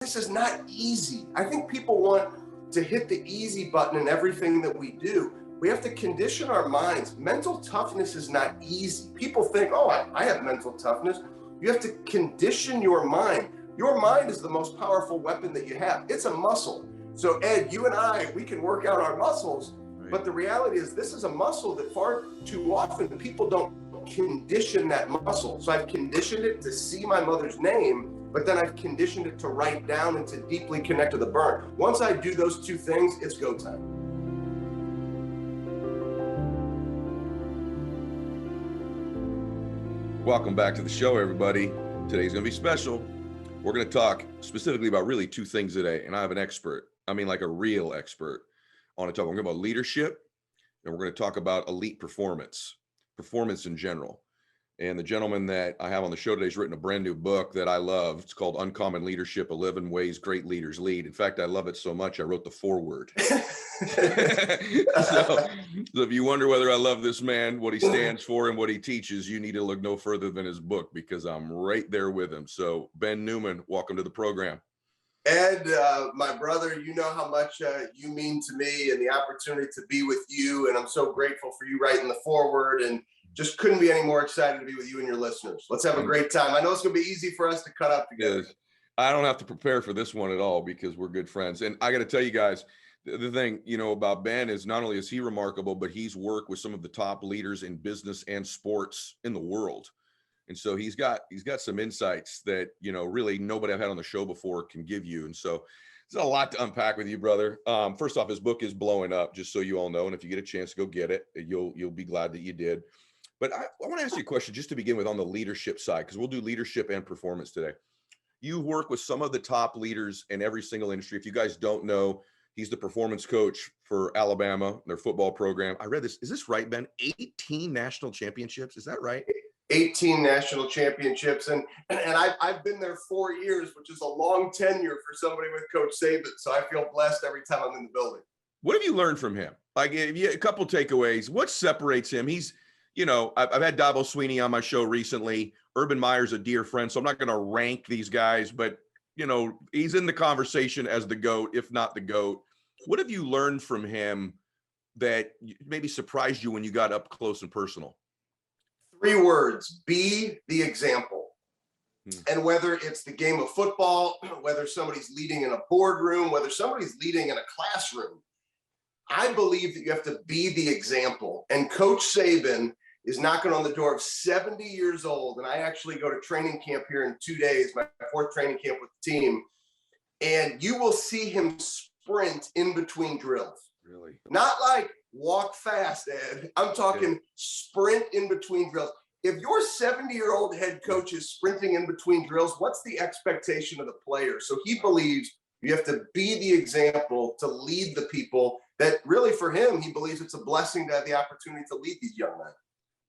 this is not easy. I think people want to hit the easy button in everything that we do. We have to condition our minds. Mental toughness is not easy. People think, oh, I have mental toughness. You have to condition your mind. Your mind is the most powerful weapon that you have. It's a muscle. So Ed, you and I, we can work out our muscles, but the reality is this is a muscle that far too often people don't condition that muscle. So I've conditioned it to see my mother's name, but then I've conditioned it to write down and to deeply connect to the burn. Once I do those two things, it's go time. Welcome back to the show, everybody. Today's going to be special. We're going to talk specifically about really two things today, and I have an expert. I mean, like a real expert on a topic. We're going to talk about leadership, and we're going to talk about elite performance in general. And the gentleman that I have on the show today has written a brand new book that I love. It's called Uncommon Leadership, 11 Ways Great Leaders Lead. In fact, I love it so much, I wrote the foreword. So if you wonder whether I love this man, what he stands for and what he teaches, you need to look no further than his book, because I'm right there with him. So Ben Newman, welcome to the program. Ed, my brother, you know how much you mean to me and the opportunity to be with you. And I'm so grateful for you writing the foreword, and just couldn't be any more excited to be with you and your listeners. Let's have a great time. I know it's going to be easy for us to cut up together. Yes. I don't have to prepare for this one at all because we're good friends. And I got to tell you guys, the thing, about Ben is not only is he remarkable, but he's worked with some of the top leaders in business and sports in the world. And so he's got some insights that, really nobody I've had on the show before can give you. And so there's a lot to unpack with you, brother. First off, his book is blowing up, just so you all know. And if you get a chance to go get it, you'll be glad that you did. But I want to ask you a question just to begin with on the leadership side, because we'll do leadership and performance today. You work with some of the top leaders in every single industry. If you guys don't know, he's the performance coach for Alabama, their football program. I read this. Is this right, Ben? 18 national championships. Is that right? 18 national championships. And I've been there 4 years, which is a long tenure for somebody with Coach Saban. So I feel blessed every time I'm in the building. What have you learned from him? Like, a couple takeaways. What separates him? He's, I've had Dabo Sweeney on my show recently. Urban Meyer's a dear friend, so I'm not going to rank these guys, but, he's in the conversation as the GOAT, if not the GOAT. What have you learned from him that maybe surprised you when you got up close and personal? 3 words: be the example. And whether it's the game of football, whether somebody's leading in a boardroom, whether somebody's leading in a classroom, I believe that you have to be the example. And Coach Saban is knocking on the door of 70 years old. And I actually go to training camp here in 2 days, my 4th training camp with the team. And you will see him sprint in between drills. Really? Not like walk fast, Ed. I'm talking sprint in between drills. If your 70-year-old head coach is sprinting in between drills, what's the expectation of the player? So he believes you have to be the example to lead the people that really, for him, he believes it's a blessing to have the opportunity to lead these young men.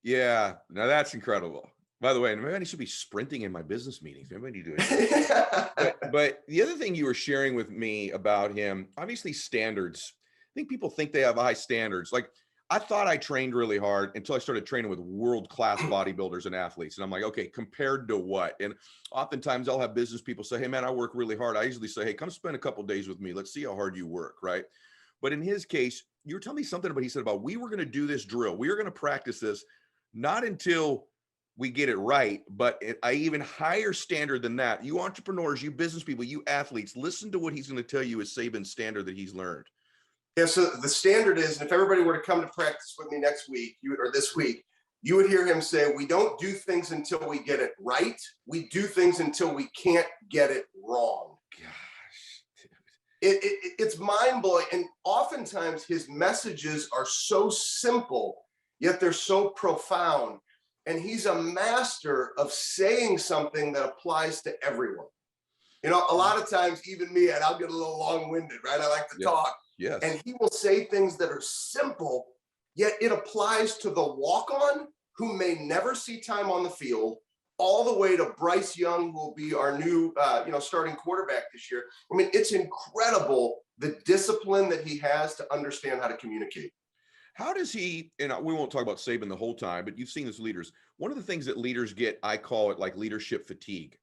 Yeah, now that's incredible. By the way, maybe I should be sprinting in my business meetings. Maybe I need to do it. But the other thing you were sharing with me about him, obviously standards. I think people think they have high standards. Like, I thought I trained really hard until I started training with world-class bodybuilders and athletes. And I'm like, okay, compared to what? And oftentimes I'll have business people say, hey, man, I work really hard. I usually say, hey, come spend a couple days with me. Let's see how hard you work, right? But in his case, you were telling me something about, he said about, we were going to do this drill. We were going to practice this, not until we get it right, but I even higher standard than that. You entrepreneurs, you business people, you athletes, listen to what he's going to tell you is Saban's standard that he's learned. Yeah, so the standard is, and if everybody were to come to practice with me next week, this week, you would hear him say, we don't do things until we get it right. We do things until we can't get it wrong. Gosh, it's mind-blowing. And oftentimes his messages are so simple, yet they're so profound. And he's a master of saying something that applies to everyone. A lot of times, even me, and I'll get a little long-winded, right? I like to talk. Yes. And he will say things that are simple, yet it applies to the walk-on who may never see time on the field, all the way to Bryce Young, who will be our new, starting quarterback this year. I mean, it's incredible the discipline that he has to understand how to communicate. How does he, and we won't talk about Saban the whole time, but you've seen this leaders. One of the things that leaders get, I call it like leadership fatigue.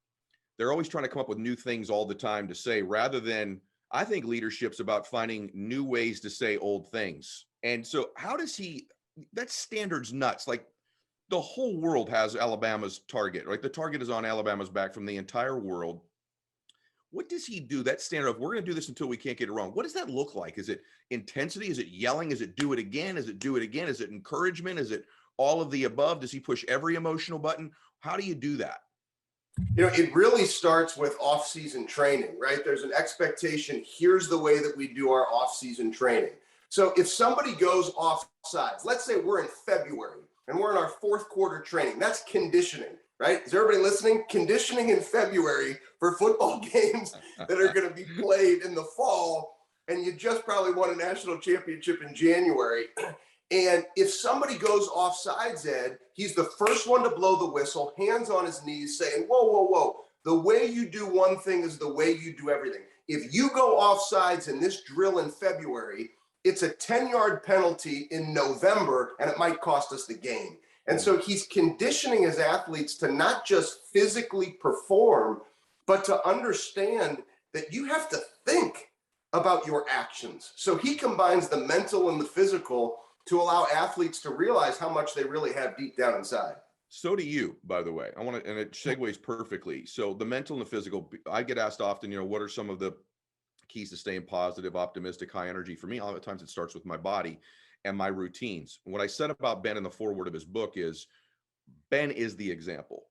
they're always trying to come up with new things all the time to say, rather than, I think leadership's about finding new ways to say old things. And so how does that standard's nuts. Like, the whole world has Alabama's target, right? The target is on Alabama's back from the entire world. What does he do? That standard of, we're going to do this until we can't get it wrong. What does that look like? Is it intensity? Is it yelling? Is it do it again? Is it do it again? Is it encouragement? Is it all of the above? Does he push every emotional button? How do you do that? It really starts with off-season training, right? There's an expectation. Here's the way that we do our off-season training. So if somebody goes off sides, let's say we're in February and we're in our fourth quarter training, that's conditioning, right? Is everybody listening? Conditioning in February for football games that are going to be played in the fall, and you just probably won a national championship in January. And if somebody goes off sides, Ed, he's the first one to blow the whistle, hands on his knees, saying, whoa, whoa, whoa. The way you do one thing is the way you do everything. If you go off sides in this drill in February, it's a 10-yard penalty in November, and it might cost us the game. And so he's conditioning his athletes to not just physically perform, but to understand that you have to think about your actions. So he combines the mental and the physical to allow athletes to realize how much they really have deep down inside. So do you, by the way. And it segues perfectly. So the mental and the physical, I get asked often, what are some of the keys to staying positive, optimistic, high energy? For me, a lot of times it starts with my body and my routines. What I said about Ben in the foreword of his book is, Ben is the example.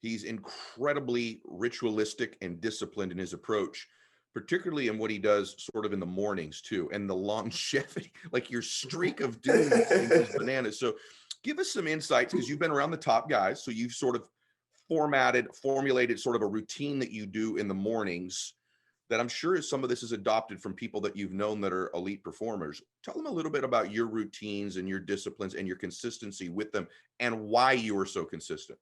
He's incredibly ritualistic and disciplined in his approach, particularly in what he does sort of in the mornings too, and the longevity, like your streak of doom is bananas. So give us some insights, because you've been around the top guys. So you've sort of formulated sort of a routine that you do in the mornings that I'm sure some of this is adopted from people that you've known that are elite performers. Tell them a little bit about your routines and your disciplines and your consistency with them, and why you are so consistent.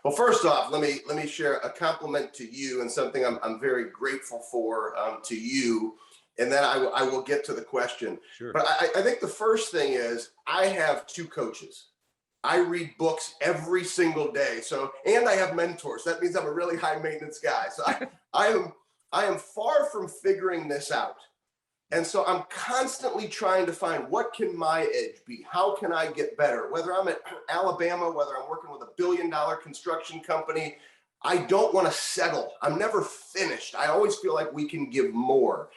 Well, first off, let me share a compliment to you and something I'm very grateful for to you, and then I will get to the question. Sure. But I think the first thing is, I have two coaches. I read books every single day. And I have mentors. That means I'm a really high maintenance guy. So I am far from figuring this out. And so I'm constantly trying to find, what can my edge be? How can I get better? Whether I'm at Alabama, whether I'm working with $1 billion construction company, I don't want to settle. I'm never finished. I always feel like we can give more.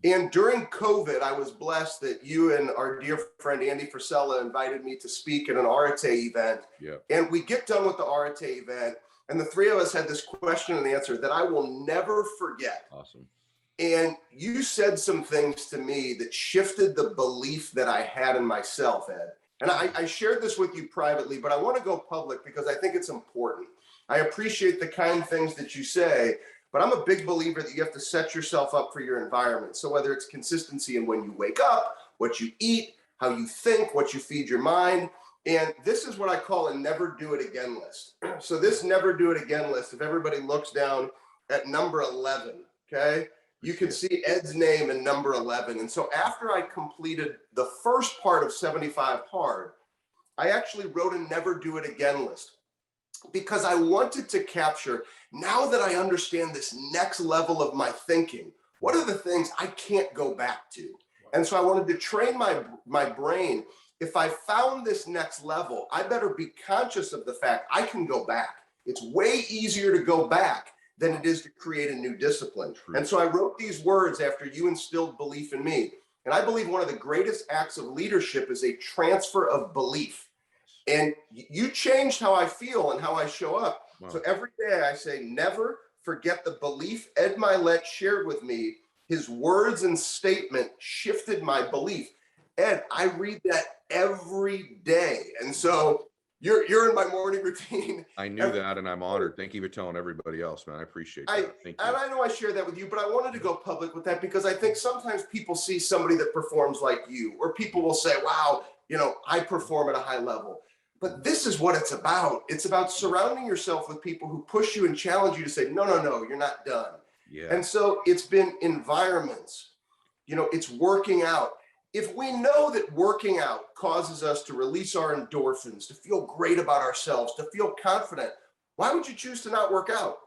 And during COVID, I was blessed that you and our dear friend Andy Frisella invited me to speak at an Arete event. Yeah. And we get done with the Arete event, and the three of us had this question and answer that I will never forget. Awesome. And you said some things to me that shifted the belief that I had in myself, Ed. And I shared this with you privately, but I want to go public because I think it's important. I appreciate the kind things that you say, but I'm a big believer that you have to set yourself up for your environment. So whether it's consistency in when you wake up, what you eat, how you think, what you feed your mind. And this is what I call a never do it again list. So this never do it again list, if everybody looks down at number 11, okay? You can see Ed's name in number 11. And so after I completed the first part of 75 Hard, I actually wrote a never do it again list, because I wanted to capture, now that I understand this next level of my thinking, what are the things I can't go back to? And so I wanted to train my brain. If I found this next level, I better be conscious of the fact I can go back. It's way easier to go back than it is to create a new discipline. True. And so I wrote these words after you instilled belief in me. And I believe one of the greatest acts of leadership is a transfer of belief. And you changed how I feel and how I show up. Wow. So every day I say, never forget the belief Ed Mylett shared with me. His words and statement shifted my belief. Ed, I read that every day. And so you're in my morning routine. I knew that, and I'm honored. Thank you for telling everybody else, man. I appreciate that. Thank you. And I know I share that with you, but I wanted to go public with that because I think sometimes people see somebody that performs like you, or people will say, wow, I perform at a high level. But this is what it's about. It's about surrounding yourself with people who push you and challenge you to say, no, you're not done. Yeah. And so it's been environments, it's working out. If we know that working out causes us to release our endorphins, to feel great about ourselves, to feel confident, why would you choose to not work out?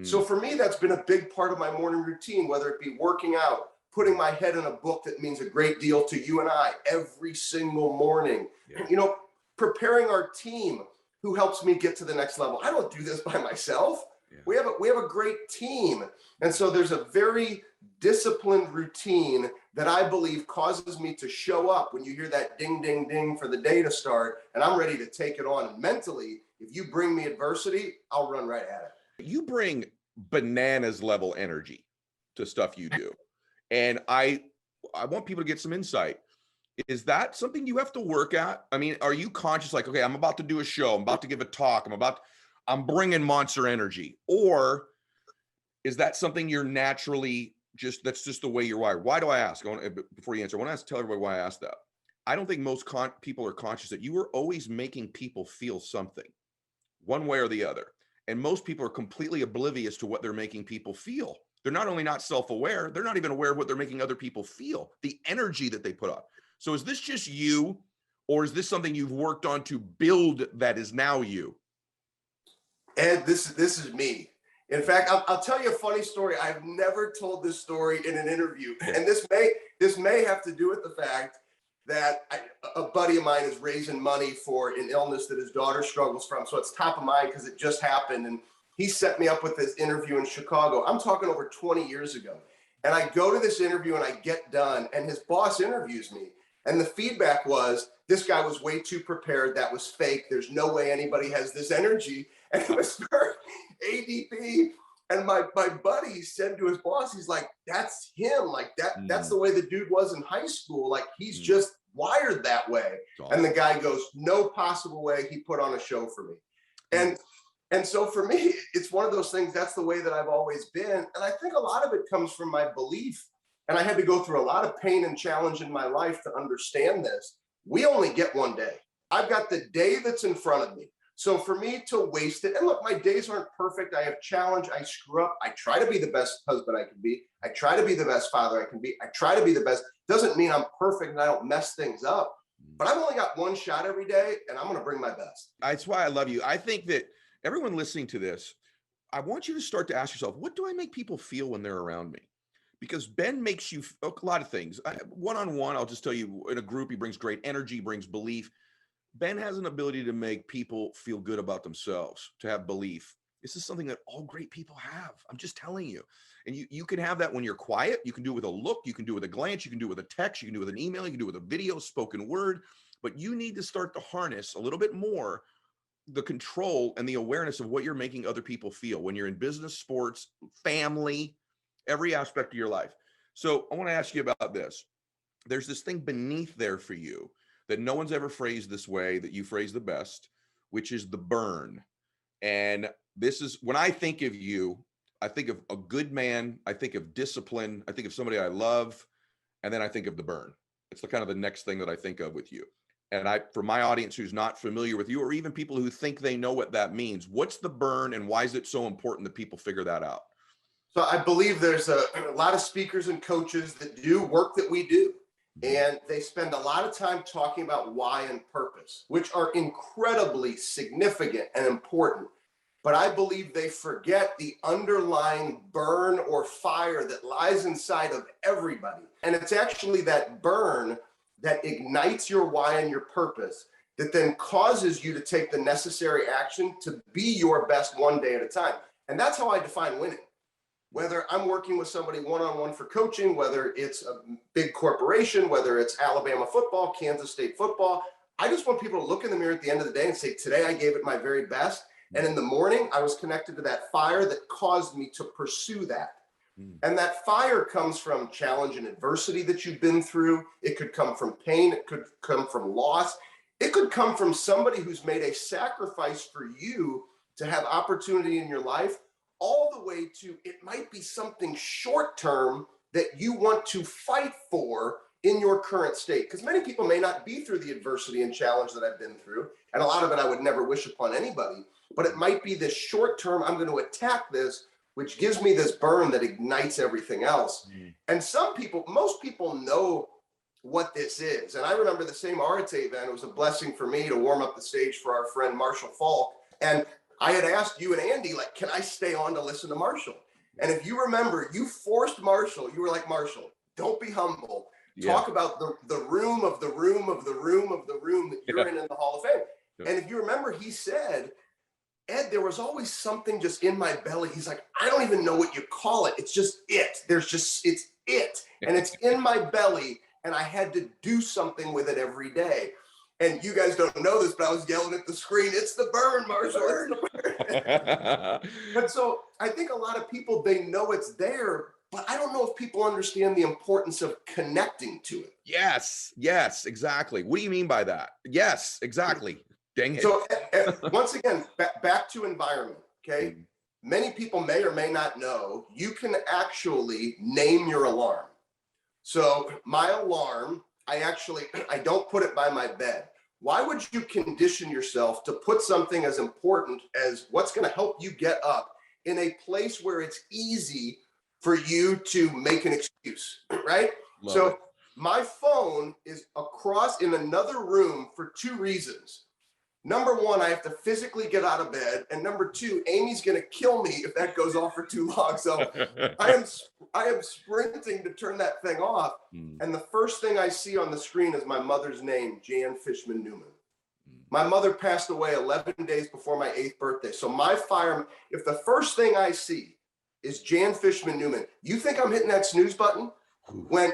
So for me, that's been a big part of my morning routine, whether it be working out, putting my head in a book that means a great deal to you and I every single morning, preparing our team who helps me get to the next level. I don't do this by myself. We have a great team. And so there's a very disciplined routine that I believe causes me to show up when you hear that ding, ding, ding for the day to start, and I'm ready to take it on. And mentally, if you bring me adversity, I'll run right at it. You bring bananas level energy to stuff you do. And I want people to get some insight. Is that something you have to work at? I mean, are you conscious like, okay, I'm about to do a show, I'm about to give a talk, I'm bringing monster energy? Or is that something you're naturally that's just the way you're wired? Why do I ask? Before you answer, I want to tell everybody why I asked that. I don't think most people are conscious that you are always making people feel something, one way or the other. And most people are completely oblivious to what they're making people feel. They're not only not self-aware, they're not even aware of what they're making other people feel, the energy that they put on. So is this just you, or is this something you've worked on to build that is now you? Ed, this is me. In fact, I'll tell you a funny story. I've never told this story in an interview, and this may have to do with the fact that a buddy of mine is raising money for an illness that his daughter struggles from. So it's top of mind because it just happened, and he set me up with this interview in Chicago. I'm talking over 20 years ago, and I go to this interview and I get done, and his boss interviews me, and the feedback was, this guy was way too prepared. That was fake. There's no way anybody has this energy. And it was for ADP. And my buddy said to his boss, he's like, that's him. Like that's the way the dude was in high school. Like he's just wired that way. Awesome. And the guy goes, no possible way he put on a show for me. And so for me, it's one of those things, that's the way that I've always been. And I think a lot of it comes from my belief. And I had to go through a lot of pain and challenge in my life to understand this. We only get one day. I've got the day that's in front of me. So for me to waste it, and look, my days aren't perfect. I have challenge, I screw up. I try to be the best husband I can be. I try to be the best father I can be. I try to be the best. Doesn't mean I'm perfect and I don't mess things up. But I've only got one shot every day, and I'm going to bring my best. That's why I love you. I think that everyone listening to this, I want you to start to ask yourself, what do I make people feel when they're around me? Because Ben makes you a lot of things. One-on-one, I'll just tell you, in a group, he brings great energy, brings belief. Ben has an ability to make people feel good about themselves, to have belief. This is something that all great people have. I'm just telling you. And you can have that when you're quiet. You can do it with a look. You can do it with a glance. You can do it with a text. You can do it with an email. You can do it with a video, spoken word. But you need to start to harness a little bit more the control and the awareness of what you're making other people feel when you're in business, sports, family, every aspect of your life. So I want to ask you about this. There's this thing beneath there for you that no one's ever phrased this way, that you phrase the best, which is the burn. And this is, when I think of you, I think of a good man, I think of discipline, I think of somebody I love, and then I think of the burn. It's the kind of the next thing that I think of with you. And for my audience who's not familiar with you, or even people who think they know what that means, what's the burn and why is it so important that people figure that out? So I believe there's a lot of speakers and coaches that do work that we do. And they spend a lot of time talking about why and purpose, which are incredibly significant and important. But I believe they forget the underlying burn or fire that lies inside of everybody. And it's actually that burn that ignites your why and your purpose that then causes you to take the necessary action to be your best one day at a time. And that's how I define winning. Whether I'm working with somebody one-on-one for coaching, whether it's a big corporation, whether it's Alabama football, Kansas State football, I just want people to look in the mirror at the end of the day and say, today I gave it my very best. And in the morning, I was connected to that fire that caused me to pursue that. And that fire comes from challenge and adversity that you've been through. It could come from pain. It could come from loss. It could come from somebody who's made a sacrifice for you to have opportunity in your life, all the way to, it might be something short-term that you want to fight for in your current state. Because many people may not be through the adversity and challenge that I've been through. And a lot of it I would never wish upon anybody. But it might be this short-term, I'm going to attack this, which gives me this burn that ignites everything else. And most people know what this is. And I remember the same Arete event. It was a blessing for me to warm up the stage for our friend Marshall Falk. And I had asked you and Andy, like, can I stay on to listen to Marshall? And if you remember, you forced Marshall. You were like, Marshall, don't be humble. Yeah. Talk about the room of the room of the room of the room that you're in the Hall of Fame. And if you remember, he said, Ed, there was always something just in my belly. He's like, I don't even know what you call it. It's just it. It's it. And it's in my belly. And I had to do something with it every day. And you guys don't know this, but I was yelling at the screen, it's the burn, Marshall. It's the burn. But so I think a lot of people, they know it's there, but I don't know if people understand the importance of connecting to it. Yes, exactly. What do you mean by that? Yes, exactly. Dang it. So once again, back to environment, okay? Many people may or may not know, you can actually name your alarm. So my alarm, I don't put it by my bed. Why would you condition yourself to put something as important as what's going to help you get up in a place where it's easy for you to make an excuse, right? So my phone is across in another room for two reasons. Number one, I have to physically get out of bed. And number two, Amy's going to kill me if that goes off for too long. So I am sprinting to turn that thing off. And the first thing I see on the screen is my mother's name, Jan Fishman Newman. My mother passed away 11 days before my 8th birthday. So if the first thing I see is Jan Fishman Newman, you think I'm hitting that snooze button? When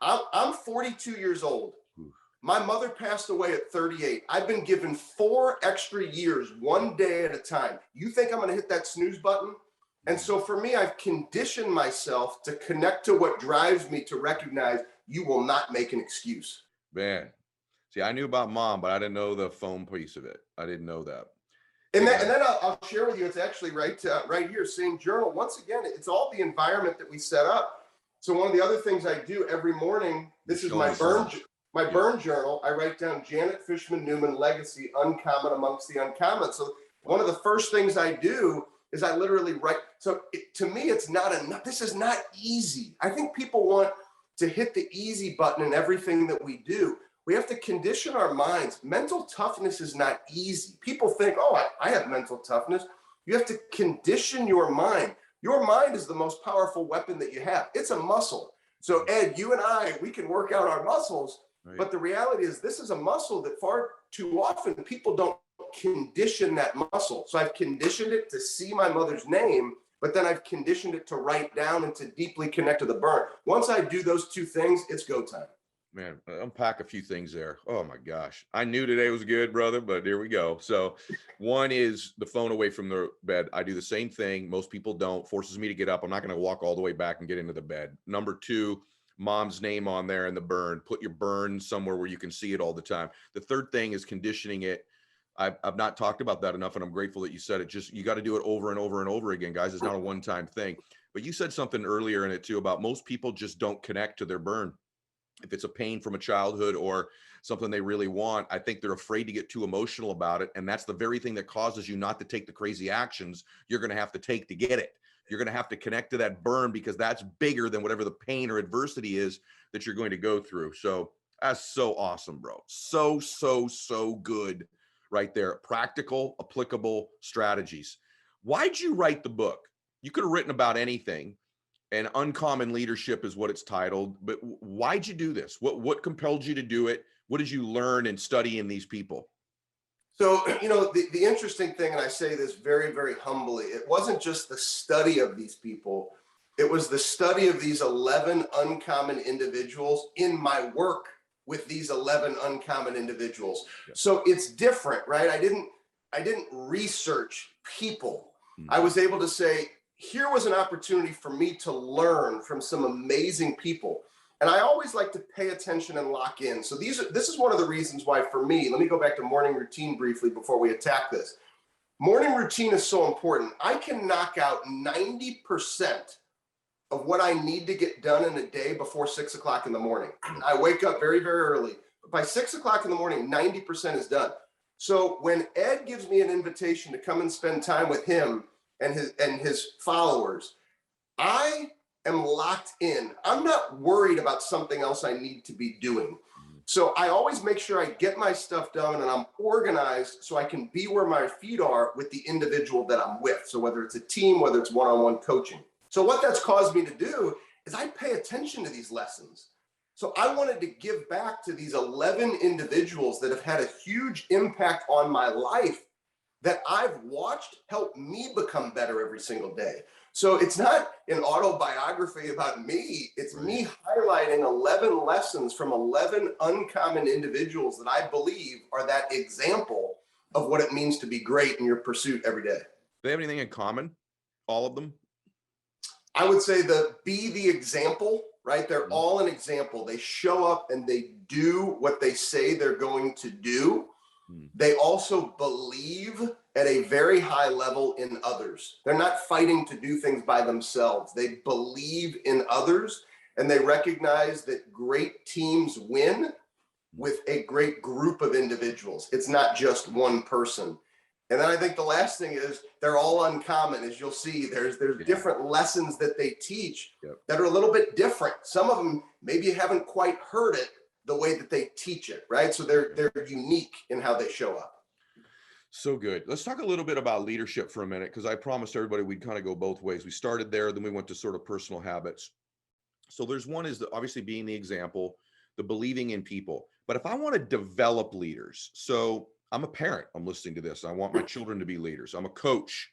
I'm 42 years old. My mother passed away at 38. I've been given 4 extra years, one day at a time. You think I'm going to hit that snooze button? And so for me, I've conditioned myself to connect to what drives me to recognize you will not make an excuse. Man, see, I knew about mom, but I didn't know the phone piece of it. I didn't know that. And then I'll share with you, it's actually right here, same journal. Once again, it's all the environment that we set up. So one of the other things I do every morning, this is my burn journal. I write down Janet Fishman Newman legacy, uncommon amongst the uncommon. So one of the first things I do is I literally write. So to me, it's not enough. This is not easy. I think people want to hit the easy button in everything that we do. We have to condition our minds. Mental toughness is not easy. People think, oh, I have mental toughness. You have to condition your mind. Your mind is the most powerful weapon that you have. It's a muscle. So Ed, you and we can work out our muscles. Right. But the reality is this is a muscle that far too often people don't condition that muscle. So I've conditioned it to see my mother's name, but then I've conditioned it to write down and to deeply connect to the burn. Once I do those two things, it's go time. Man, unpack a few things there. Oh my gosh. I knew today was good, brother, but here we go. So one is the phone away from the bed. I do the same thing. Most people don't. Forces me to get up. I'm not going to walk all the way back and get into the bed. Number two, mom's name on there in the burn. Put your burn somewhere where you can see it all the time. The third thing is conditioning it. I've not talked about that enough, and I'm grateful that you said it. Just, you got to do it over and over and over again, guys. It's not a one-time thing. But you said something earlier in it too about most people just don't connect to their burn. If it's a pain from a childhood or something they really want, I think they're afraid to get too emotional about it. And that's the very thing that causes you not to take the crazy actions you're going to have to take to get it. You're going to have to connect to that burn because that's bigger than whatever the pain or adversity is that you're going to go through. So that's so awesome, bro. So good right there. Practical, applicable strategies. Why'd you write the book? You could have written about anything. And Uncommon Leadership is what it's titled. But why'd you do this? What compelled you to do it? What did you learn and study in these people? So, the interesting thing, and I say this very, very humbly, it wasn't just the study of these people. It was the study of these 11 uncommon individuals in my work with these 11 uncommon individuals. Yeah. So it's different, right? I didn't research people. Mm-hmm. I was able to say, here was an opportunity for me to learn from some amazing people. And I always like to pay attention and lock in. So this is one of the reasons why for me, let me go back to morning routine briefly before we attack this. Morning routine is so important. I can knock out 90% of what I need to get done in a day before 6 o'clock in the morning. I wake up very, very early. But by 6 o'clock in the morning, 90% is done. So when Ed gives me an invitation to come and spend time with him and his followers, I am locked in. I'm not worried about something else I need to be doing. So I always make sure I get my stuff done and I'm organized so I can be where my feet are with the individual that I'm with. So whether it's a team, whether it's one-on-one coaching. So what that's caused me to do is I pay attention to these lessons. So I wanted to give back to these 11 individuals that have had a huge impact on my life that I've watched help me become better every single day. So it's not an autobiography about me. It's me highlighting 11 lessons from 11 uncommon individuals that I believe are that example of what it means to be great in your pursuit every day. Do they have anything in common? All of them? I would say be the example, right? They're all an example. They show up and they do what they say they're going to do. They also believe at a very high level in others. They're not fighting to do things by themselves. They believe in others, and they recognize that great teams win with a great group of individuals. It's not just one person. And then I think the last thing is they're all uncommon. As you'll see, there's different lessons that they teach that are a little bit different. Some of them, maybe you haven't quite heard it the way that they teach it, right? So they're unique in how they show up. So good. Let's talk a little bit about leadership for a minute, because I promised everybody we'd kind of go both ways. We started there, then we went to sort of personal habits. So there's one is obviously being the example, the believing in people. But if I want to develop leaders, so I'm a parent, I'm listening to this, I want my children to be leaders. I'm a coach,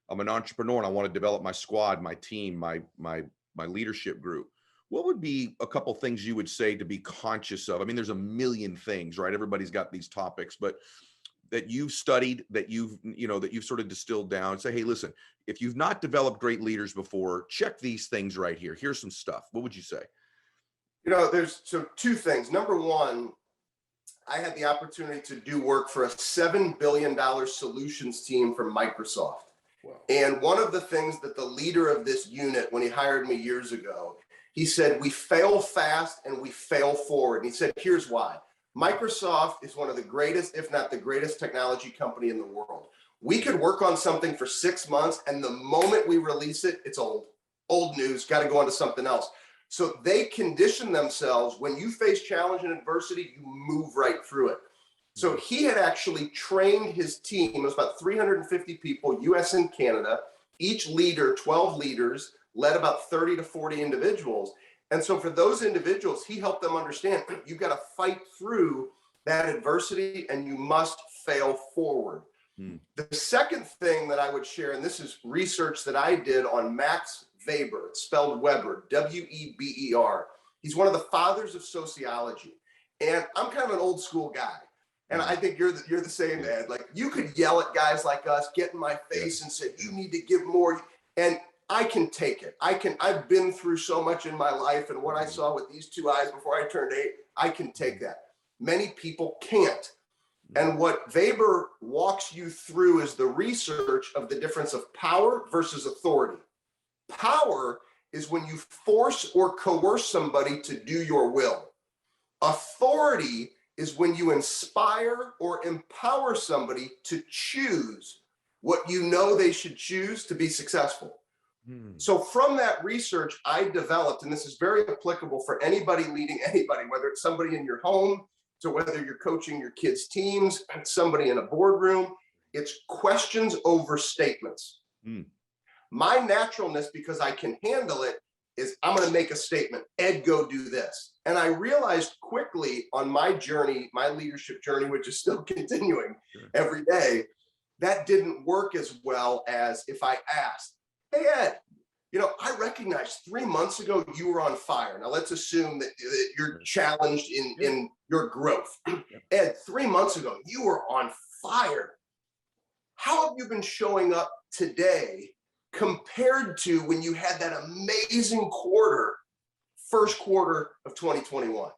I'm an entrepreneur, and I want to develop my squad, my team, my leadership group. What would be a couple things you would say to be conscious of? I mean, there's a million things, right? Everybody's got these topics, but that you've studied, that you've sort of distilled down and say, hey, listen, if you've not developed great leaders before, check these things right here. Here's some stuff. What would you say? There's two things. Number one, I had the opportunity to do work for a $7 billion solutions team from Microsoft. Wow. And one of the things that the leader of this unit, when he hired me years ago, he said, we fail fast and we fail forward. And he said, here's why. Microsoft is one of the greatest, if not the greatest technology company in the world. We could work on something for 6 months, and the moment we release it, it's old news, got to go on to something else. So they condition themselves. When you face challenge and adversity, you move right through it. So he had actually trained his team. It was about 350 people, US and Canada, each leader, 12 leaders, led about 30 to 40 individuals. And so for those individuals, he helped them understand you've got to fight through that adversity and you must fail forward. The second thing that I would share, and this is research that I did on Max Weber, it's spelled Weber, W-E-B-E-R. He's one of the fathers of sociology. And I'm kind of an old school guy. And I think you're the same, Ed. Like, you could yell at guys like us, get in my face and say, you need to give more. And I can take it. I've been through so much in my life, and what I saw with these two eyes before I turned 8, I can take that. Many people can't. And what Weber walks you through is the research of the difference of power versus authority. Power is when you force or coerce somebody to do your will. Authority is when you inspire or empower somebody to choose what you know they should choose to be successful. So from that research, I developed, and this is very applicable for anybody leading anybody, whether it's somebody in your home, to whether you're coaching your kids' teams, somebody in a boardroom, it's questions over statements. My naturalness, because I can handle it, is I'm going to make a statement. Ed, go do this. And I realized quickly on my journey, my leadership journey, which is still continuing every day, that didn't work as well as if I asked, hey, Ed, I recognized 3 months ago you were on fire. Now let's assume that you're challenged in your growth. Ed, 3 months ago, you were on fire. How have you been showing up today compared to when you had that amazing first quarter of 2021?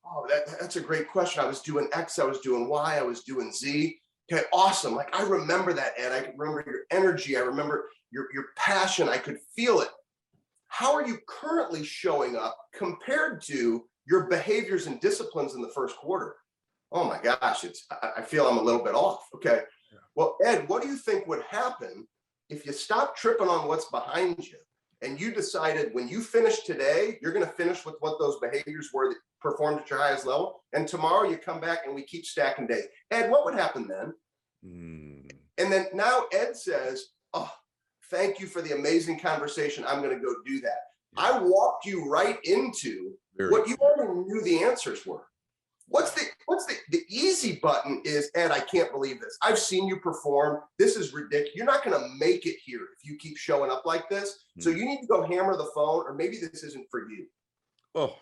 Oh, that's a great question. I was doing X, I was doing Y, I was doing Z. Okay, awesome. Like, I remember that, Ed. I remember your energy. I remember your passion. I could feel it. How are you currently showing up compared to your behaviors and disciplines in the first quarter? Oh my gosh, I feel I'm a little bit off. Okay. Well, Ed, what do you think would happen if you stop tripping on what's behind you and you decided when you finish today, you're going to finish with what those behaviors were that performed at your highest level, and tomorrow you come back and we keep stacking days. Ed, what would happen then? And then now Ed says, oh, thank you for the amazing conversation. I'm going to go do that. I walked you right into what you already knew the answers were. What's the easy button is, Ed, I can't believe this. I've seen you perform. This is ridiculous. You're not going to make it here if you keep showing up like this. So you need to go hammer the phone, or maybe this isn't for you. Oh.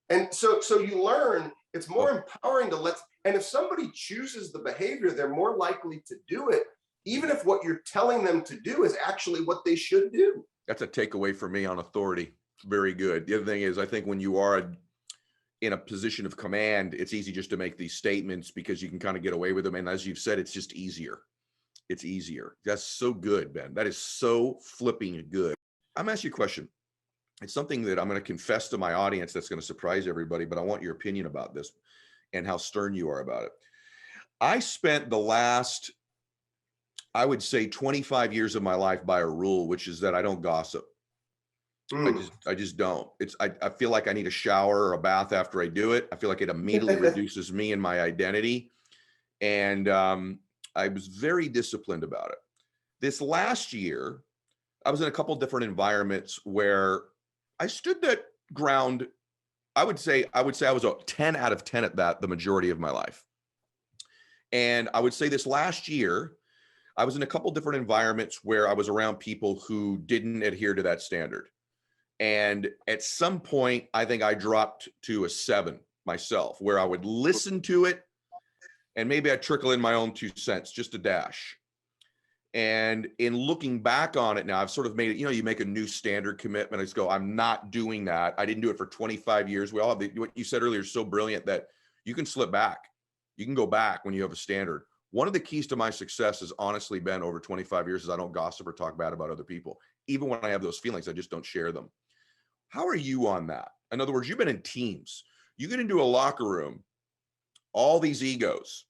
And so you learn it's more empowering to and if somebody chooses the behavior, they're more likely to do it, even if what you're telling them to do is actually what they should do. That's a takeaway for me on authority. Very good. The other thing is, I think when you are in a position of command, it's easy just to make these statements because you can kind of get away with them. And as you've said, it's just easier. It's easier. That's so good, Ben. That is so flipping good. I'm asking you a question. It's something that I'm going to confess to my audience that's going to surprise everybody, but I want your opinion about this and how stern you are about it. I spent the last, I would say 25 years of my life by a rule, which is that I don't gossip. I just don't. I feel like I need a shower or a bath after I do it. I feel like it immediately reduces me and my identity. And I was very disciplined about it. This last year, I was in a couple different environments where I stood that ground. I would say I was a 10 out of 10 at that the majority of my life. And I would say this last year, I was in a couple different environments where I was around people who didn't adhere to that standard. And at some point, I think I dropped to a 7 myself, where I would listen to it and maybe I'd trickle in my own 2 cents, just a dash. And in looking back on it now, I've sort of made it, you make a new standard commitment. I just go, I'm not doing that. I didn't do it for 25 years. We all have what you said earlier is so brilliant that you can slip back. You can go back when you have a standard. One of the keys to my success has honestly been over 25 years is I don't gossip or talk bad about other people. Even when I have those feelings, I just don't share them. How are you on that? In other words, you've been in teams. You get into a locker room, all these egos.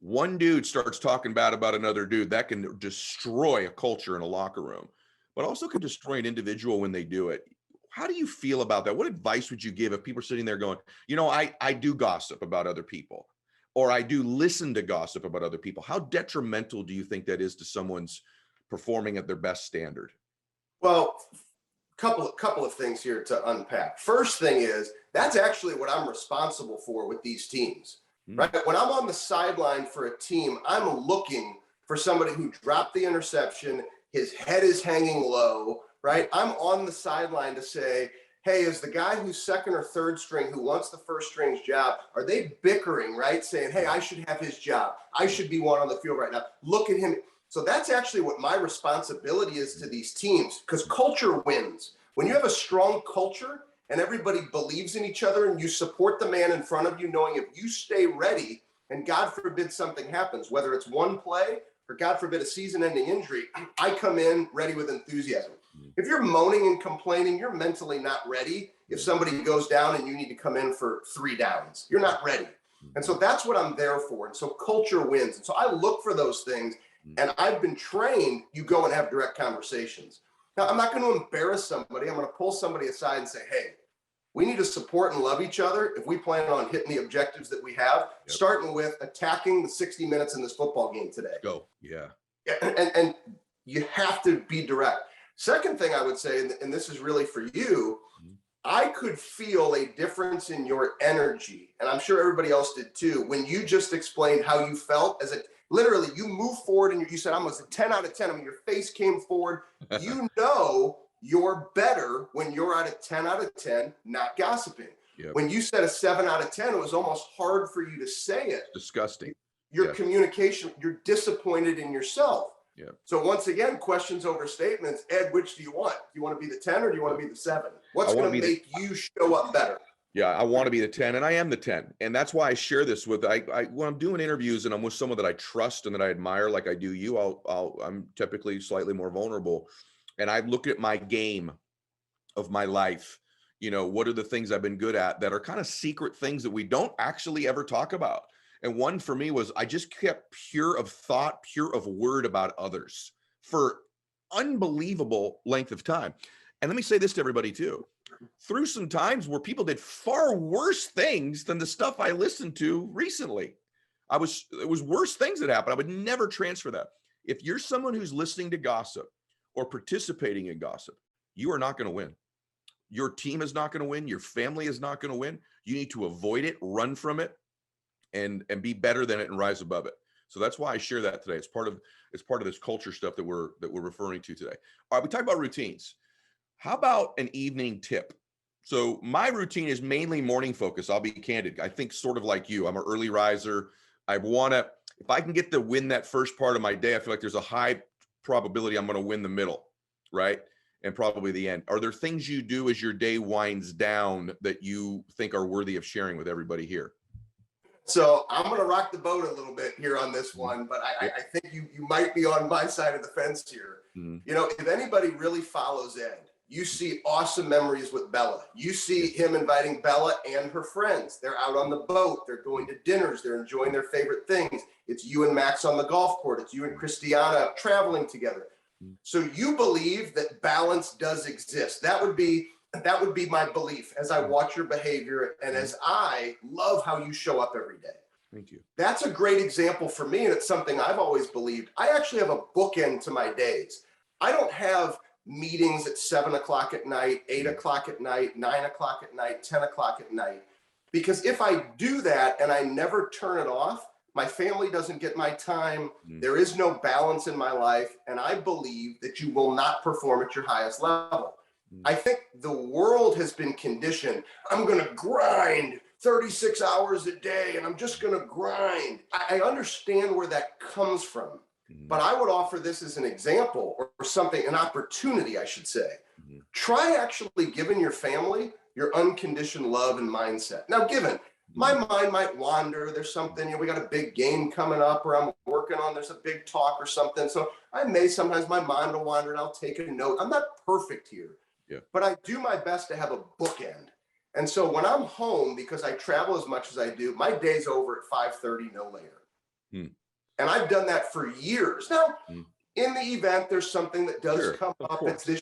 One dude starts talking bad about another dude. That can destroy a culture in a locker room, but also can destroy an individual when they do it. How do you feel about that? What advice would you give if people are sitting there going, I do gossip about other people, or I do listen to gossip about other people? How detrimental do you think that is to someone's performing at their best standard? Well, couple of things here to unpack. First thing is, that's actually what I'm responsible for with these teams, right? When I'm on the sideline for a team, I'm looking for somebody who dropped the interception, his head is hanging low, right? I'm on the sideline to say, hey, is the guy who's second or third string who wants the first string's job, are they bickering, right? Saying, hey, I should have his job. I should be one on the field right now. Look at him. So that's actually what my responsibility is to these teams, because culture wins. When you have a strong culture and everybody believes in each other and you support the man in front of you, knowing if you stay ready and God forbid something happens, whether it's one play or God forbid a season-ending injury, I come in ready with enthusiasm. If you're moaning and complaining, you're mentally not ready. If somebody goes down and you need to come in for 3 downs, you're not ready. And so that's what I'm there for. And so culture wins. And so I look for those things. And I've been trained, you go and have direct conversations. Now, I'm not going to embarrass somebody. I'm going to pull somebody aside and say, hey, we need to support and love each other if we plan on hitting the objectives that we have, starting with attacking the 60 minutes in this football game today. Go. Yeah. And you have to be direct. Second thing I would say, and this is really for you, I could feel a difference in your energy, and I'm sure everybody else did too, when you just explained how you felt as literally you moved forward and you said, I was a 10 out of 10. I mean, your face came forward. You're better when you're at a 10 out of 10, not gossiping. Yep. When you said a 7 out of 10, it was almost hard for you to say it. Disgusting. Your communication, you're disappointed in yourself. Yeah. So once again, questions over statements. Ed, which do you want? Do you want to be the 10 or do you want to be the 7? What's going to make you show up better? Yeah, I want to be the 10, and I am the 10. And that's why I share this with, when I'm doing interviews and I'm with someone that I trust and that I admire, like I do you, I'm typically slightly more vulnerable. And I look at my game of my life. What are the things I've been good at that are kind of secret things that we don't actually ever talk about? And one for me was I just kept pure of thought, pure of word about others for unbelievable length of time. And let me say this to everybody too. Through some times where people did far worse things than the stuff I listened to recently. It was worse things that happened. I would never transfer that. If you're someone who's listening to gossip or participating in gossip, you are not going to win. Your team is not going to win. Your family is not going to win. You need to avoid it, run from it, and be better than it and rise above it. So that's why I share that today. It's part of this culture stuff that we're referring to today. All right, we talked about routines. How about an evening tip? So my routine is mainly morning focus. I'll be candid. I think sort of like you. I'm an early riser. If I can get to win that first part of my day, I feel like there's a high probability I'm going to win the middle, right? And probably the end. Are there things you do as your day winds down that you think are worthy of sharing with everybody here? So I'm going to rock the boat a little bit here on this one, but I think you might be on my side of the fence here. You know, if anybody really follows Ed, you see awesome memories with Bella. You see him inviting Bella and her friends. They're out on the boat. They're going to dinners. They're enjoying their favorite things. It's you and Max on the golf court. It's you and Christiana traveling together. So you believe that balance does exist. That would be my belief as I watch your behavior and as I love how you show up every day. Thank you. That's a great example for me, and it's something I've always believed. I actually have a bookend to my days. I don't have meetings at 7 o'clock at night, 8 o'clock at night, 9 o'clock at night, 10 o'clock at night. Because if I do that and I never turn it off, my family doesn't get my time. There is no balance in my life. And I believe that you will not perform at your highest level. I think the world has been conditioned. I'm going to grind 36 hours a day and I'm just going to grind. I understand where that comes from. But I would offer this as an example or something, an opportunity, I should say. Try actually giving your family your unconditioned love and mindset. Now, given my mind might wander, there's something, you know, we got a big game coming up or I'm working on, there's a big talk or something. So sometimes my mind will wander and I'll take a note. I'm not perfect here, but I do my best to have a bookend. And so when I'm home, because I travel as much as I do, my day's over at 5:30, no later. And I've done that for years. Now, in the event, there's something that does come up. It's this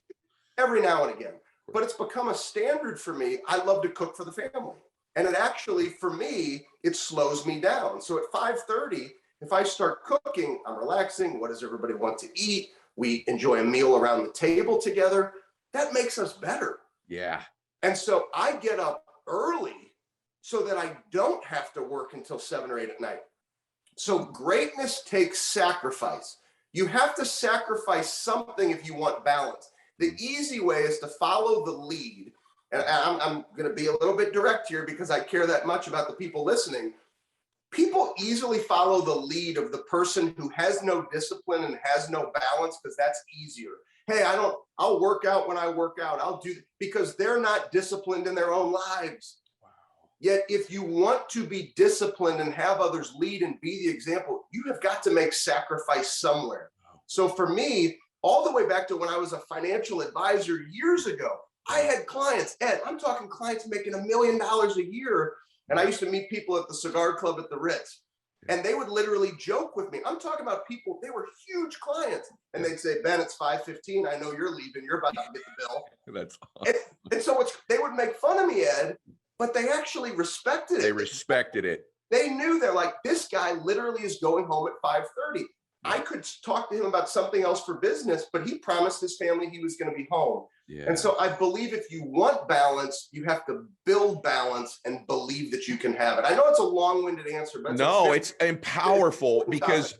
every now and again, but it's become a standard for me. I love to cook for the family. And it actually, for me, it slows me down. So at 5:30, if I start cooking, I'm relaxing. What does everybody want to eat? We enjoy a meal around the table together. That makes us better. Yeah. And so I get up early so that I don't have to work until 7 or 8 at night. So greatness takes sacrifice. You have to sacrifice something if you want balance. The easy way is to follow the lead. And I'm going to be a little bit direct here because I care that much about the people listening. People easily follow the lead of the person who has no discipline and has no balance because that's easier. Hey, I'll work out when I work out. I'll do because they're not disciplined in their own lives. Yet, if you want to be disciplined and have others lead and be the example, you have got to make sacrifice somewhere. So for me, all the way back to when I was a financial advisor years ago, I had clients, Ed, I'm talking clients making $1 million a year. And I used to meet people at the cigar club at the Ritz. And they would literally joke with me. I'm talking about people, they were huge clients. And they'd say, Ben, it's 5:15. I know you're leaving. You're about to get the bill. That's awesome. And so they would make fun of me, Ed. But they actually respected it. They respected it. They knew they're like, this guy literally is going home at 5:30. I could talk to him about something else for business, but he promised his family he was going to be home. And so I believe if you want balance, you have to build balance and believe that you can have it. I know it's a long-winded answer, but it's powerful because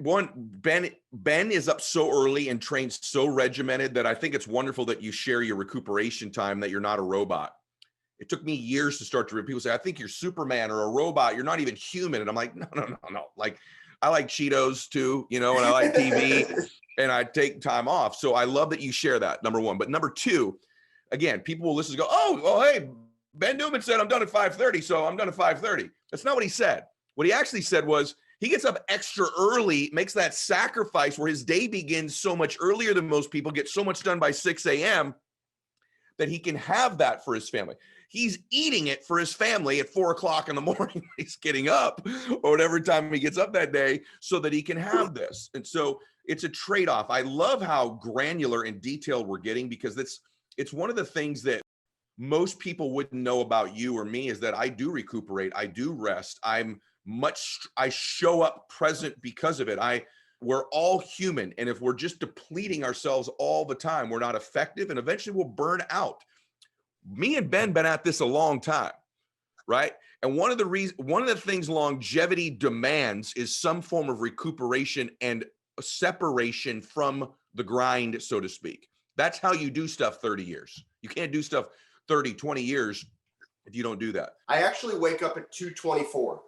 one, Ben is up so early and trains so regimented that I think it's wonderful that you share your recuperation time, that you're not a robot. It took me years to start to people say, I think you're Superman or a robot. You're not even human. And I'm like, no. Like, I like Cheetos too, you know, and I like TV and I take time off. So I love that you share that, number one. But number two, again, people will listen and go, oh, well, hey, Ben Newman said I'm done at 5:30. So I'm done at 5:30. That's not what he said. What he actually said was he gets up extra early, makes that sacrifice where his day begins so much earlier than most people, get so much done by 6 a.m. that he can have that for his family. He's eating it for his family at 4 o'clock in the morning when he's getting up, or whatever time he gets up that day, so that he can have this. And so it's a trade-off. I love how granular and detailed we're getting, because it's one of the things that most people wouldn't know about you or me, is that I do recuperate. I do rest. I show up present because of it. We're all human. And if we're just depleting ourselves all the time, we're not effective, and eventually we'll burn out. Me and Ben been at this a long time, right? And one of the things longevity demands is some form of recuperation and separation from the grind, so to speak. That's how you do stuff 30 years. You can't do stuff 30, 20 years if you don't do that. I actually wake up at 2:24.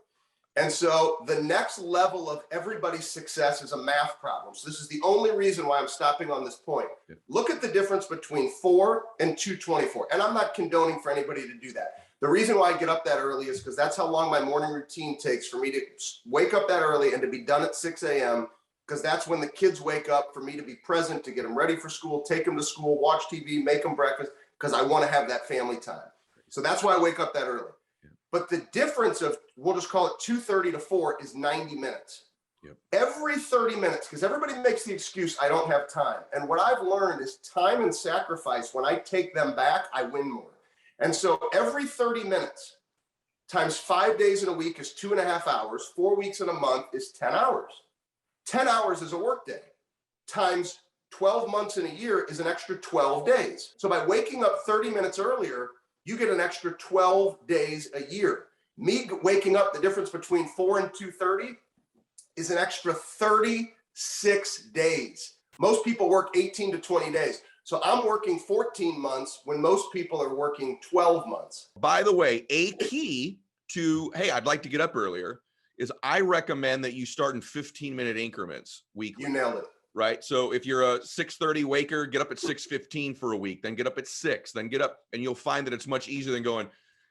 And so the next level of everybody's success is a math problem. So this is the only reason why I'm stopping on this point. Yeah. Look at the difference between 4 and 2:24. And I'm not condoning for anybody to do that. The reason why I get up that early is because that's how long my morning routine takes for me to wake up that early and to be done at 6 a.m. because that's when the kids wake up, for me to be present, to get them ready for school, take them to school, watch TV, make them breakfast, because I want to have that family time. So that's why I wake up that early. But the difference of, we'll just call it 2:30 to 4, is 90 minutes. Yep. Every 30 minutes, because everybody makes the excuse, I don't have time. And what I've learned is time and sacrifice, when I take them back, I win more. And so every 30 minutes times 5 days in a week is 2.5 hours. 4 weeks in a month is 10 hours. 10 hours is a work day. Times 12 months in a year is an extra 12 days. So by waking up 30 minutes earlier, you get an extra 12 days a year. Me waking up, the difference between 4 and 2:30 is an extra 36 days. Most people work 18 to 20 days. So I'm working 14 months when most people are working 12 months. By the way, a key to, hey, I'd like to get up earlier, is I recommend that you start in 15-minute increments weekly. You nailed it. Right? So if you're a 6:30 waker, get up at 6:15 for a week, then get up at 6, then get up, and you'll find that it's much easier than going,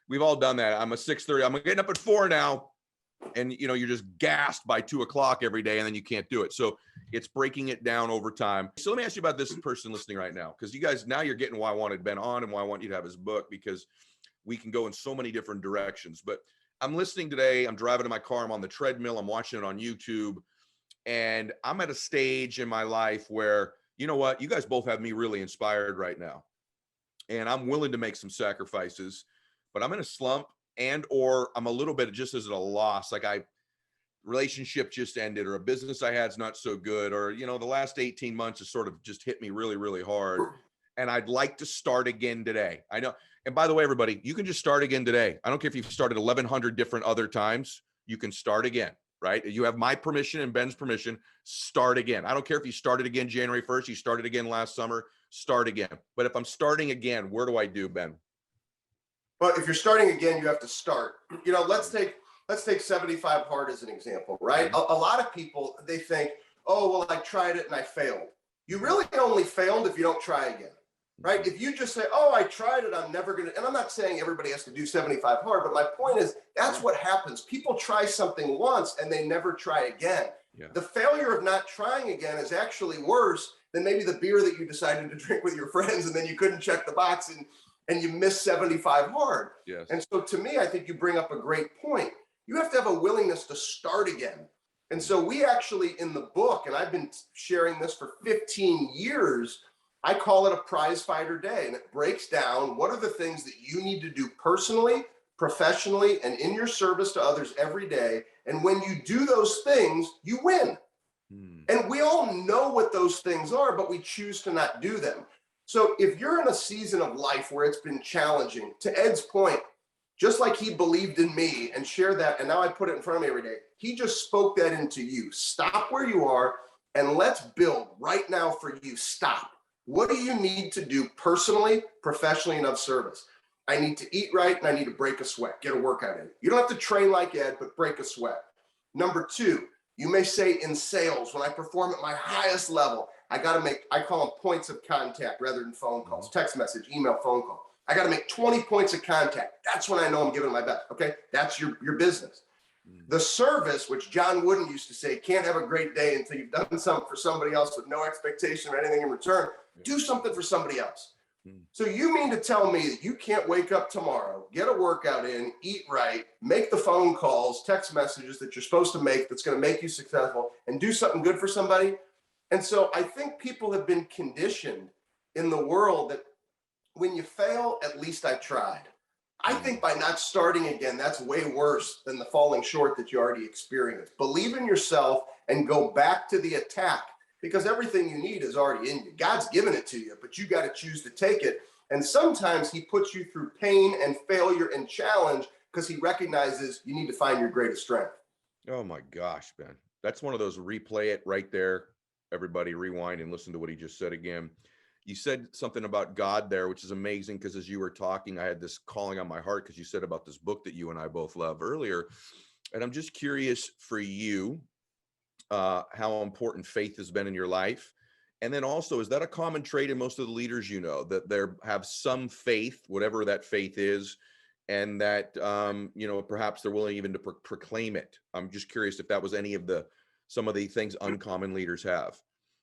we've all done that. I'm a 6:30, I'm getting up at 4 now. And you're just gassed by 2 o'clock every day, and then you can't do it. So it's breaking it down over time. So let me ask you about this person listening right now, because you guys, now you're getting why I wanted Ben on and why I want you to have his book, because we can go in so many different directions. But I'm listening today, I'm driving in my car, I'm on the treadmill, I'm watching it on YouTube. And I'm at a stage in my life where, you know what, you guys both have me really inspired right now. And I'm willing to make some sacrifices, but I'm in a slump, and or I'm a little bit just as at a loss. Like relationship just ended, or a business I had is not so good, or, the last 18 months has sort of just hit me really, really hard. And I'd like to start again today. I know. And by the way, everybody, you can just start again today. I don't care if you've started 1,100 different other times, you can start again. Right? You have my permission and Ben's permission, start again. I don't care if you started again January 1st, you started again last summer, start again. But if I'm starting again, where do I do, Ben? Well, if you're starting again, you have to start. Let's take 75 hard as an example, right? A lot of people, they think, oh, well, I tried it and I failed. You really only failed if you don't try again. Right? If you just say, oh, I tried it, I'm never going to, and I'm not saying everybody has to do 75 hard, but my point is, that's what happens. People try something once and they never try again. Yeah. The failure of not trying again is actually worse than maybe the beer that you decided to drink with your friends and then you couldn't check the box and you missed 75 hard. Yes. And so to me, I think you bring up a great point. You have to have a willingness to start again. And so we actually, in the book, and I've been sharing this for 15 years, I call it a prize fighter day, and it breaks down what are the things that you need to do personally, professionally, and in your service to others every day. And when you do those things, you win. And we all know what those things are, but we choose to not do them. So if you're in a season of life where it's been challenging, to Ed's point, just like he believed in me and shared that, and now I put it in front of me every day, he just spoke that into you. Stop where you are and let's build right now for you. Stop. What do you need to do personally, professionally, and of service? I need to eat right and I need to break a sweat, get a workout in. You don't have to train like Ed, but break a sweat. Number 2, you may say in sales, when I perform at my highest level, I call them points of contact rather than phone calls, text message, email, phone call. I got to make 20 points of contact. That's when I know I'm giving my best. Okay. That's your business. The service, which John Wooden used to say, can't have a great day until you've done something for somebody else with no expectation of anything in return. Do something for somebody else. So you mean to tell me that you can't wake up tomorrow, get a workout in, eat right, make the phone calls, text messages that you're supposed to make that's going to make you successful and do something good for somebody? And so I think people have been conditioned in the world that when you fail, at least I tried. I think by not starting again, that's way worse than the falling short that you already experienced. Believe in yourself and go back to the attack, because everything you need is already in you. God's given it to you, but you got to choose to take it. And sometimes he puts you through pain and failure and challenge because he recognizes you need to find your greatest strength. Oh my gosh, Ben. That's one of those replay it right there. Everybody rewind and listen to what he just said again. You said something about God there, which is amazing, because as you were talking, I had this calling on my heart because you said about this book that you and I both love earlier. And I'm just curious for you, how important faith has been in your life. And then also, is that a common trait in most of the leaders, you know, that they have some faith, whatever that faith is, and that, you know, perhaps they're willing even to proclaim it? I'm just curious if that was any of some of the things uncommon leaders have.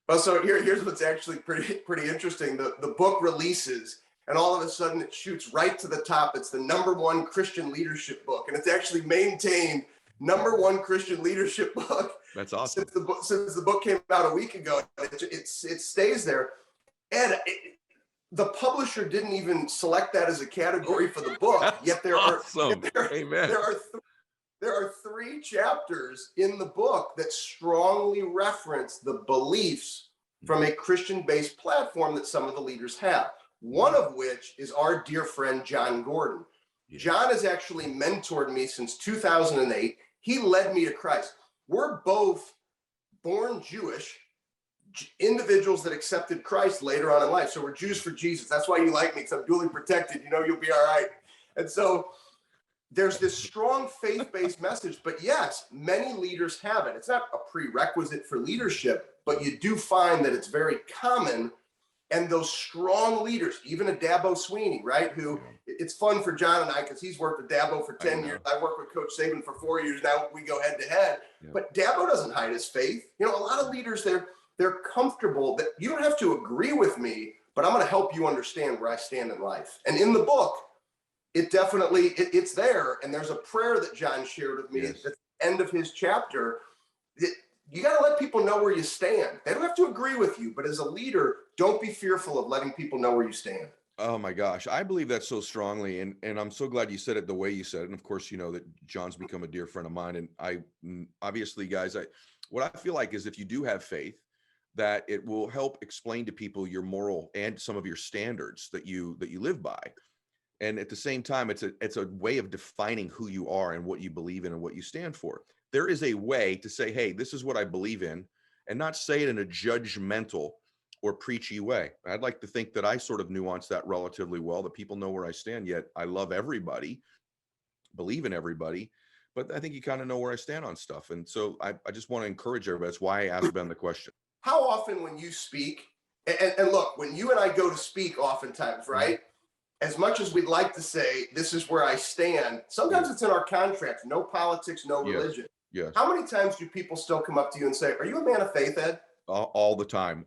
Well, so here's what's actually pretty interesting. The book releases, and all of a sudden it shoots right to the top. It's the #1 Christian leadership book, and it's actually maintained #1 Christian leadership book. That's awesome. Since the book came out a week ago, it stays there. And the publisher didn't even select that as a category for the book. That's yet there awesome. Amen. There are 3 chapters in the book that strongly reference the beliefs from a Christian-based platform that some of the leaders have. One of which is our dear friend, Jon Gordon. Yeah. John has actually mentored me since 2008. He led me to Christ. We're both born Jewish individuals that accepted Christ later on in life. So we're Jews for Jesus. That's why you like me, because I'm duly protected. You know, you'll be all right. And so there's this strong faith-based message, but yes, many leaders have it. It's not a prerequisite for leadership, but you do find that it's very common. And those strong leaders, even a Dabo Sweeney, right? Who, it's fun for John and I, because he's worked with Dabo for 10 years. I worked with Coach Saban for 4 years. Now we go head to head. Yeah. But Dabo doesn't hide his faith. You know, a lot of leaders, they're comfortable that you don't have to agree with me, but I'm going to help you understand where I stand in life. And in the book, it definitely, it's there. And there's a prayer that John shared with me at the end of his chapter. You got to let people know where you stand. They don't have to agree with you, but as a leader, don't be fearful of letting people know where you stand. Oh my gosh. I believe that so strongly. And I'm so glad you said it the way you said it. And of course, you know that John's become a dear friend of mine. And I obviously, guys, what I feel like is if you do have faith, that it will help explain to people your moral and some of your standards that you live by. And at the same time, it's a way of defining who you are and what you believe in and what you stand for. There is a way to say, hey, this is what I believe in, and not say it in a judgmental or preachy way. I'd like to think that I sort of nuance that relatively well, that people know where I stand, yet I love everybody, believe in everybody, but I think you kind of know where I stand on stuff. And so I just want to encourage everybody. That's why I asked Ben the question. How often when you speak, and look, when you and I go to speak oftentimes, right? As much as we'd like to say, this is where I stand, sometimes it's in our contracts, no politics, no religion. Yes. How many times do people still come up to you and say, are you a man of faith, Ed? All the time.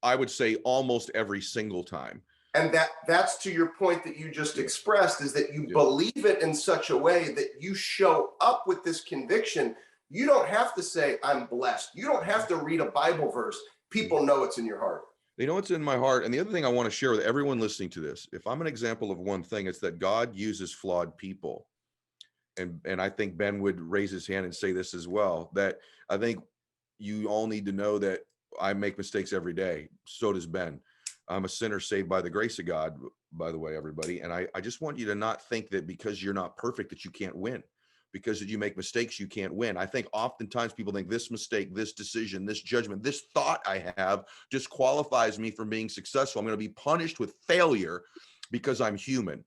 I would say almost every single time. And that's to your point that you just expressed, is that you believe it in such a way that you show up with this conviction. You don't have to say, I'm blessed. You don't have to read a Bible verse. People know it's in your heart. They know it's in my heart. And the other thing I want to share with everyone listening to this, if I'm an example of one thing, it's that God uses flawed people. And I think Ben would raise his hand and say this as well, that I think you all need to know that I make mistakes every day. So does Ben. I'm a sinner saved by the grace of God, by the way, everybody. And I just want you to not think that because you're not perfect that you can't win. Because you make mistakes, you can't win. I think oftentimes people think this mistake, this decision, this judgment, this thought I have disqualifies me from being successful. I'm going to be punished with failure because I'm human.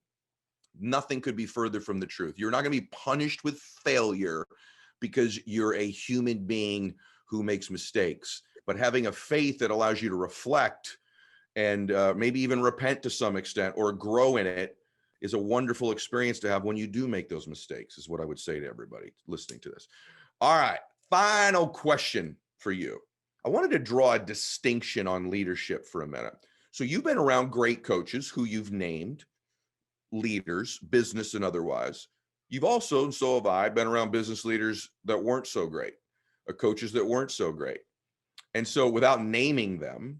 Nothing could be further from the truth. You're not going to be punished with failure because you're a human being who makes mistakes. But having a faith that allows you to reflect and maybe even repent to some extent or grow in it is a wonderful experience to have when you do make those mistakes, is what I would say to everybody listening to this. All right, final question for you. I wanted to draw a distinction on leadership for a minute. So you've been around great coaches who you've named, leaders, business and otherwise. You've also, and so have I, been around business leaders that weren't so great, coaches that weren't so great. And so without naming them,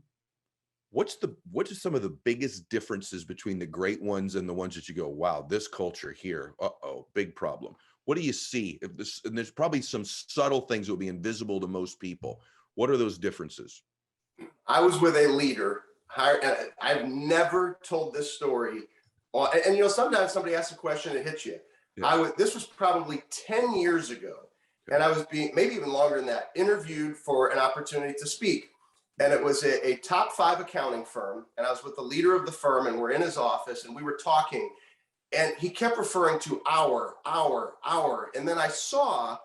what are some of the biggest differences between the great ones and the ones that you go, wow, this culture here, big problem. What do you see? And there's probably some subtle things that will be invisible to most people. What are those differences? I was with a leader. I've never told this story. And you know, sometimes somebody asks a question, it hits you. Yeah. This was probably 10 years ago. And I was being, maybe even longer than that, interviewed for an opportunity to speak. And it was a top 5 accounting firm. And I was with the leader of the firm, and we're in his office and we were talking. And he kept referring to our. And then I saw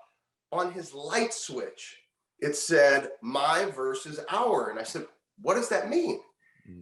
on his light switch, it said my versus our. And I said, what does that mean?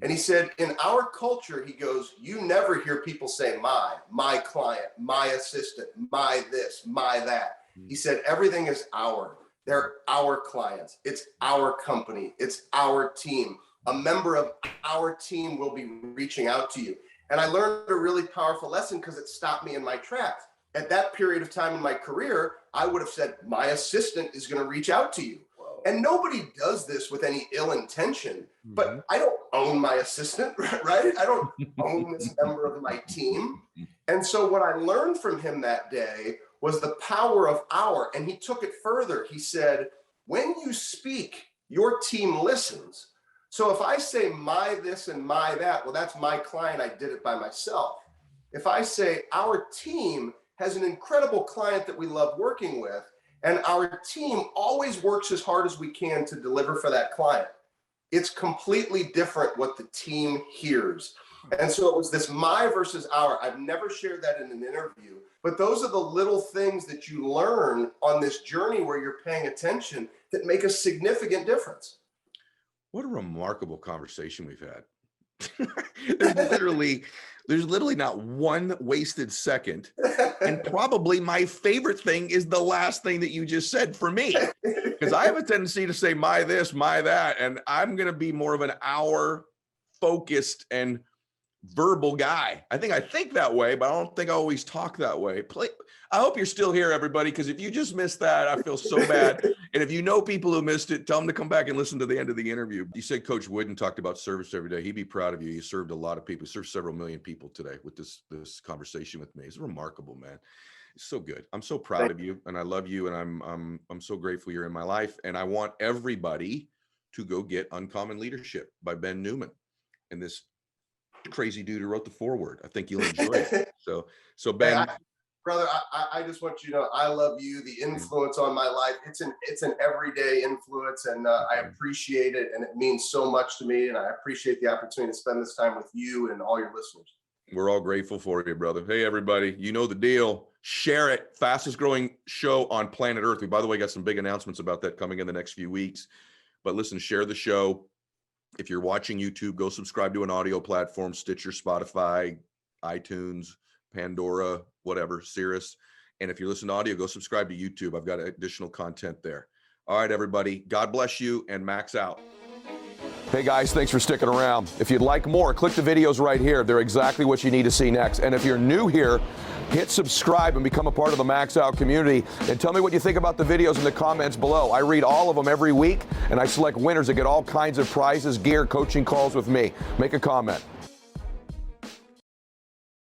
And he said, in our culture, he goes, you never hear people say my client, my assistant, my this, my that. He said, everything is our. They're our clients. It's our company. It's our team. A member of our team will be reaching out to you. And I learned a really powerful lesson because it stopped me in my tracks. At that period of time in my career, I would have said, my assistant is going to reach out to you. And nobody does this with any ill intention, but I don't own my assistant, right? I don't own this member of my team. And so what I learned from him that day was the power of our, and he took it further. He said, when you speak, your team listens. So if I say my this and my that, well, that's my client. I did it by myself. If I say our team has an incredible client that we love working with, and our team always works as hard as we can to deliver for that client, it's completely different what the team hears. And so it was this my versus our. I've never shared that in an interview, but those are the little things that you learn on this journey where you're paying attention that make a significant difference. What a remarkable conversation we've had. There's literally not one wasted second. And probably my favorite thing is the last thing that you just said for me, because I have a tendency to say my this, my that, and I'm going to be more of an hour focused and verbal guy. I think that way, but I don't think I always talk that way. I hope you're still here, everybody, because if you just missed that, I feel so bad. And if you know people who missed it, tell them to come back and listen to the end of the interview. You said Coach Wooden talked about service every day. He'd be proud of you. You served a lot of people. You served several million people today with this conversation with me. It's remarkable, man. It's so good. I'm so proud of you, and I love you, and I'm so grateful you're in my life. And I want everybody to go get Uncommon Leadership by Ben Newman and this crazy dude who wrote the foreword. I think you'll enjoy it. So Ben. Brother, I just want you to know I love you. The influence on my life, it's an everyday influence, and I appreciate it, and it means so much to me, and I appreciate the opportunity to spend this time with you and all your listeners. We're all grateful for you, brother. Hey, everybody, you know the deal. Share it. Fastest growing show on planet Earth. We, by the way, got some big announcements about that coming in the next few weeks. But listen, share the show. If you're watching YouTube, go subscribe to an audio platform, Stitcher, Spotify, iTunes, Pandora, whatever, Sirius. And if you listen to audio, go subscribe to YouTube. I've got additional content there. All right, everybody. God bless you, and Max out. Hey guys, thanks for sticking around. If you'd like more, click the videos right here. They're exactly what you need to see next. And if you're new here, hit subscribe and become a part of the Max Out community. And tell me what you think about the videos in the comments below. I read all of them every week, and I select winners that get all kinds of prizes, gear, coaching calls with me. Make a comment.